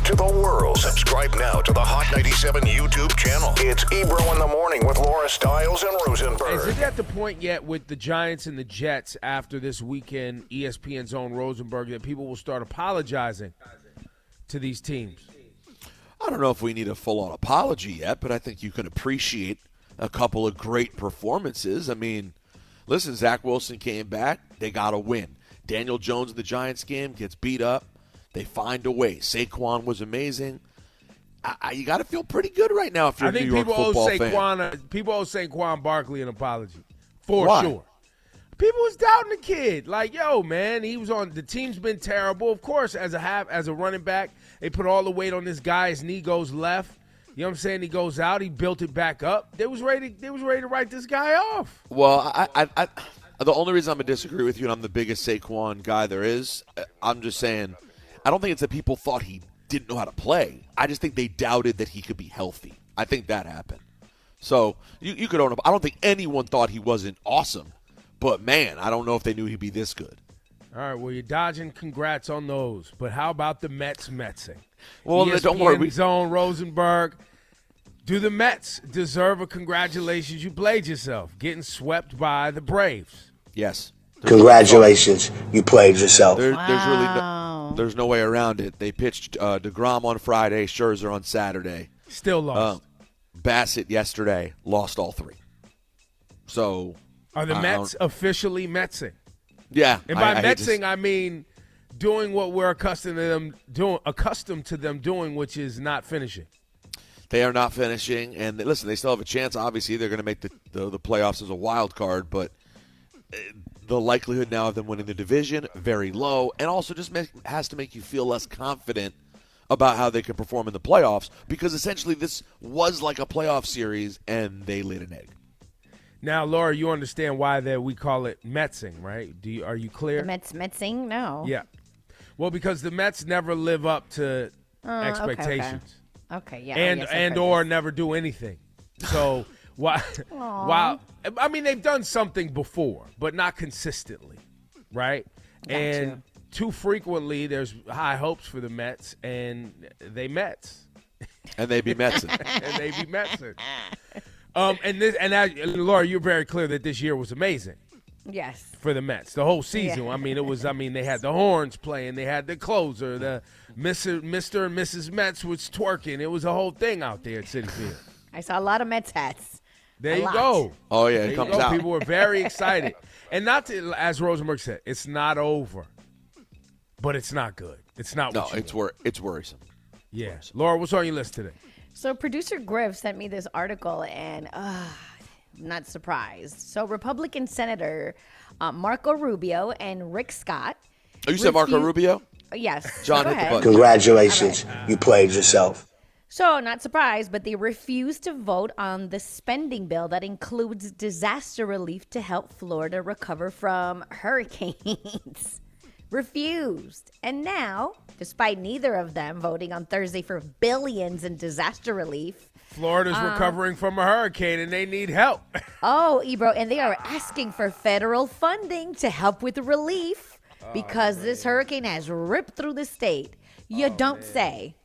to the world. Subscribe now to the Hot 97 YouTube channel. It's Ebro in the Morning with Laura Stiles and Rosenberg. Is it at the point yet with the Giants and the Jets after this weekend, ESPN's own Rosenberg, that people will start apologizing to these teams? I don't know if we need a full-on apology yet, but I think you can appreciate a couple of great performances. I mean, listen, Zach Wilson came back. They got a win. Daniel Jones in the Giants game gets beat up. They find a way. Saquon was amazing. You got to feel pretty good right now if you're a New York football fan. People owe Saquon Barkley an apology, for Why? sure. People was doubting the kid. Like, yo, man, he was on – the team's been terrible. Of course, as a running back, they put all the weight on this guy. His knee goes left. You know what I'm saying? He goes out. He built it back up. They was ready to write this guy off. Well, I the only reason I'm going to disagree with you, and I'm the biggest Saquon guy there is, I'm just saying I don't think it's that people thought he didn't know how to play. I just think they doubted that he could be healthy. I think that happened. So you could own up. I don't think anyone thought he wasn't awesome. But, man, I don't know if they knew he'd be this good. All right, well, you're dodging congrats on those. But how about the Metsing? Well, don't worry. Zone Rosenberg. Do the Mets deserve a congratulations? You played yourself, getting swept by the Braves. Yes. Congratulations, you played yourself. There's no way around it. They pitched DeGrom on Friday, Scherzer on Saturday. Still lost. Bassett yesterday lost all three. So are the Mets officially Metsing? Yeah. And by Metsing, I mean doing what we're accustomed to them doing, which is not finishing. They are not finishing, and listen, they still have a chance. Obviously, they're going to make the playoffs as a wild card, but the likelihood now of them winning the division very low, and also just has to make you feel less confident about how they can perform in the playoffs, because essentially this was like a playoff series, and they laid an egg. Now, Laura, you understand why we call it Metsing, right? Are you clear? The Metsing? No. Yeah. Well, because the Mets never live up to expectations. Okay, yeah. And or never do anything. So while I mean they've done something before, but not consistently, right? And too frequently there's high hopes for the Mets, and they Mets. And they be Metsing. And they be Metsing. And Laura, you're very clear that this year was amazing. Yes. For the Mets, the whole season. Yeah. I mean, they had the horns playing, they had the closer, the Mr. and Mrs. Mets was twerking. It was a whole thing out there at Citi Field. I saw a lot of Mets hats. There you go. Oh yeah, it comes out. People were very excited, and not to, as Rosenberg said, it's not over, but it's not good. It's not. No, it's worrisome. Yeah, Laura, what's on your list today? So producer Griff sent me this article, and not surprised. So Republican Senator Marco Rubio and Rick Scott. Oh, you said Marco Rubio? Yes. John hit the button. Congratulations, you played yourself. So, not surprised, but they refused to vote on the spending bill that includes disaster relief to help Florida recover from hurricanes. Refused. And now, despite neither of them voting on Thursday for billions in disaster relief, Florida's recovering from a hurricane and they need help. Oh, Ebro, and they are asking for federal funding to help with relief because this hurricane has ripped through the state. You don't say.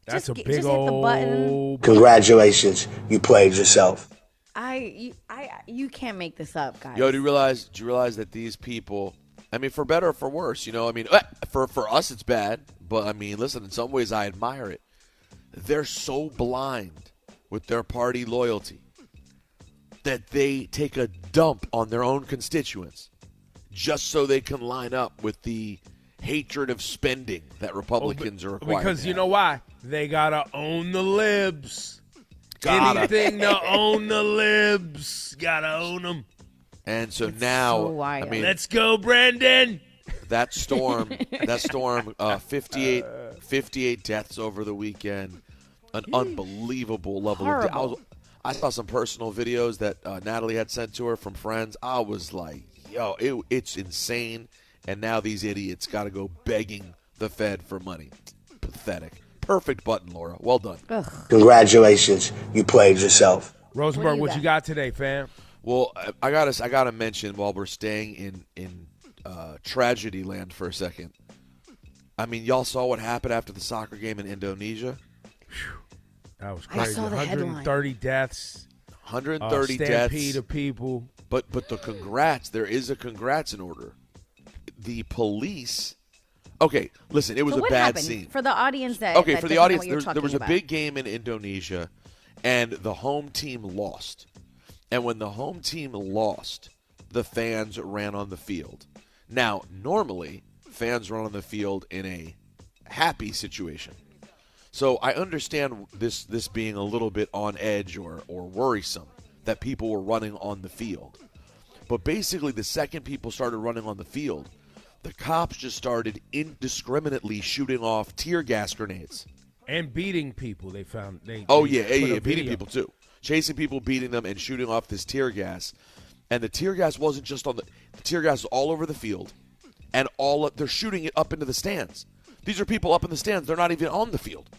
That's just a big hit the button. Congratulations, you played yourself. You can't make this up, guys. Yo, do you realize that these people, I mean, for better or for worse, I mean, for us it's bad, but I mean, listen, in some ways I admire it. They're so blind with their party loyalty that they take a dump on their own constituents just so they can line up with the hatred of spending that Republicans are required. Because you know why? They got to own the libs. Anything to own the libs. Got to own them. And so now, I mean, let's go, Brandon. That storm, 58 deaths over the weekend, an unbelievable level of I saw some personal videos that Natalie had sent to her from friends. I was like, yo, it's insane. And now these idiots got to go begging the Fed for money. Pathetic. Perfect button, Laura. Well done. Ugh. Congratulations, you played yourself. Rosenberg, what you got today, fam? Well, I gotta mention while we're staying in tragedy land for a second. I mean, y'all saw what happened after the soccer game in Indonesia. That was I crazy. saw the 130 deaths. 130 stampede deaths. of people. But the congrats, there is a congrats in order. The police. Okay, listen, it was So a what bad happened? scene. For the audience that Okay, that for the doesn't know audience, what you're there was a talking big about. game in Indonesia, and the home team lost. And when the home team lost, the fans ran on the field. Now, normally, fans run on the field in a happy situation. So I understand this being a little bit on edge or worrisome that people were running on the field. But basically, the second people started running on the field, the cops just started indiscriminately shooting off tear gas grenades. And beating people, they found. Yeah, put a beating video. people too. Chasing people, beating them, and shooting off this tear gas. And the tear gas wasn't just on the tear gas was all over the field, and they're shooting it up into the stands. These are people up in the stands. They're not even on the field.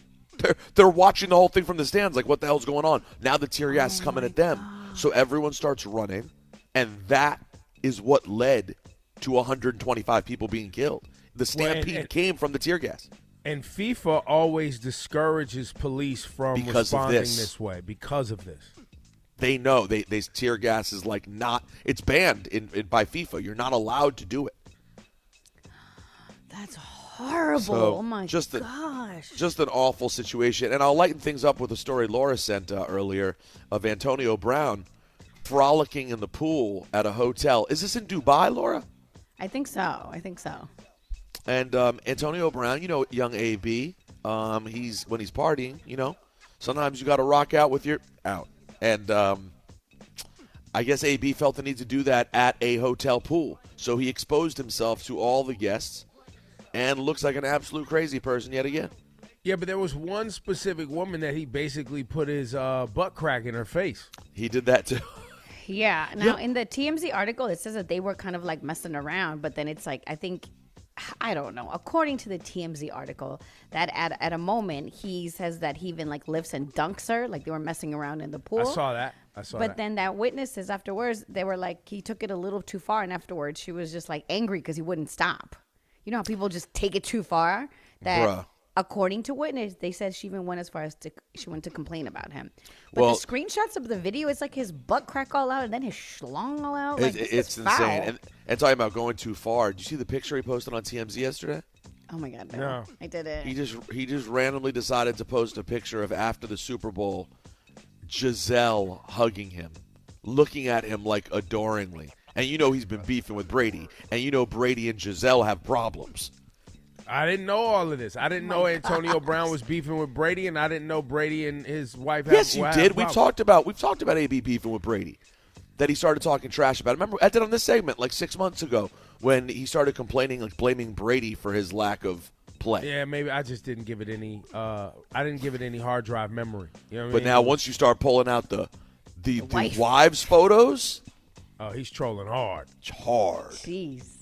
They're watching the whole thing from the stands. Like, what the hell's going on? Now the tear gas is coming at them. So everyone starts running, and that is what led to 125 people being killed. The stampede came from the tear gas. And FIFA always discourages police from Because of responding this. this way because of this. They know they tear gas is like not. It's banned by FIFA. You're not allowed to do it. That's horrible. So, oh my just gosh. Just an awful situation. And I'll lighten things up with a story Laura sent earlier of Antonio Brown frolicking in the pool at a hotel. Is this in Dubai, Laura? I think so. And Antonio Brown, you know, young AB, when he's partying, you know, sometimes you got to rock out with your out. And I guess AB felt the need to do that at a hotel pool. So he exposed himself to all the guests and looks like an absolute crazy person yet again. Yeah, but there was one specific woman that he basically put his butt crack in her face. He did that too. Yeah. Now, in the TMZ article, it says that they were kind of like messing around, but then it's like, I don't know. According to the TMZ article, that at a moment, he says that he even like lifts and dunks her, like they were messing around in the pool. I saw that. But then that witnesses afterwards, they were like, he took it a little too far, and afterwards she was just like angry because he wouldn't stop. You know how people just take it too far? That Bruh. according to witness, they said she even went as far as she went to complain about him. But Well- the screenshots of the video, it's like his butt crack all out and then his schlong all out. Like, this It's is foul. insane. And talking about going too far, did you see the picture he posted on TMZ yesterday? Oh my God, No. I didn't. He just randomly decided to post a picture of after the Super Bowl, Giselle hugging him, looking at him like adoringly. And you know he's been beefing with Brady. And you know Brady and Giselle have problems. I didn't know all of this. I didn't know Antonio Brown was beefing with Brady, and I didn't know Brady and his wife had Yes, you had did. We've problems. talked about AB beefing with Brady. That he started talking trash about. Remember, I did on this segment like 6 months ago when he started complaining, like blaming Brady for his lack of play. Yeah, maybe I just didn't give it any. I didn't give it any hard drive memory. You know what I But mean? now once you start pulling out the wife. wives' photos, Oh, he's trolling hard. it's hard. Jeez.